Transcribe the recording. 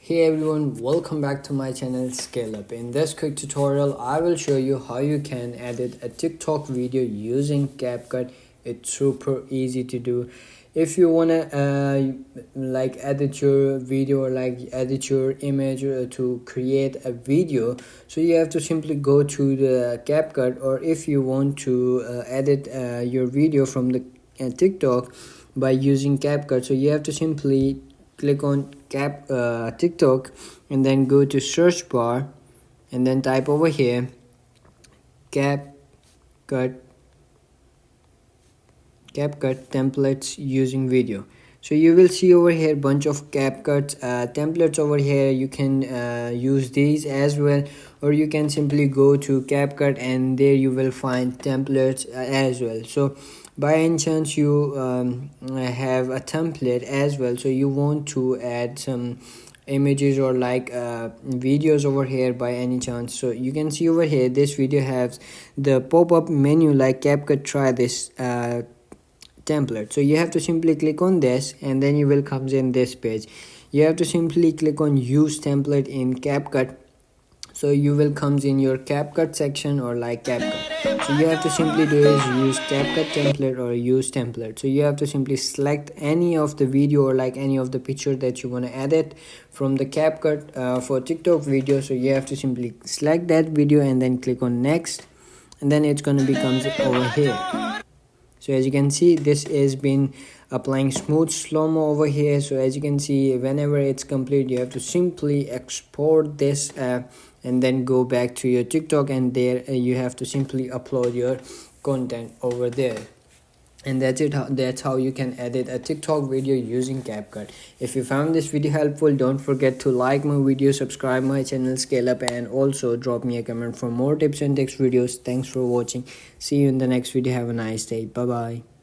Hey everyone, welcome back to my channel Scale Up. In this quick tutorial, I will show you how you can edit a TikTok video using CapCut. It's super easy to do. If you wanna edit your video or edit your image to create a video, so you have to simply go to the CapCut. Or if you want to edit your video from the TikTok by using CapCut, so you have to simply click on TikTok and then go to search bar and then type over here CapCut templates using video. So you will see over here bunch of CapCut templates over here. You can use these as well, or you can simply go to CapCut and there you will find templates as well. So by any chance you have a template as well, so you want to add some images or videos over here by any chance, so you can see over here this video has the pop-up menu like CapCut try this template. So you have to simply click on this and then you will comes in this page. You have to simply click on use template in CapCut. So you will comes in your CapCut section or CapCut. So you have to simply do is use CapCut template or use template. So you have to simply select any of the video or any of the picture that you want to edit from the CapCut for TikTok video. So you have to simply select that video and then click on next, and then it's going to become over here. So as you can see, this has been applying smooth slow-mo over here. So as you can see, whenever it's complete, you have to simply export this and then go back to your TikTok, and there you have to simply upload your content over there. And that's it. That's how you can edit a TikTok video using CapCut. If you found this video helpful, don't forget to like my video, subscribe my channel Scale Up, and also drop me a comment for more tips and tricks videos. Thanks for watching. See you in the next video. Have a nice day. Bye bye.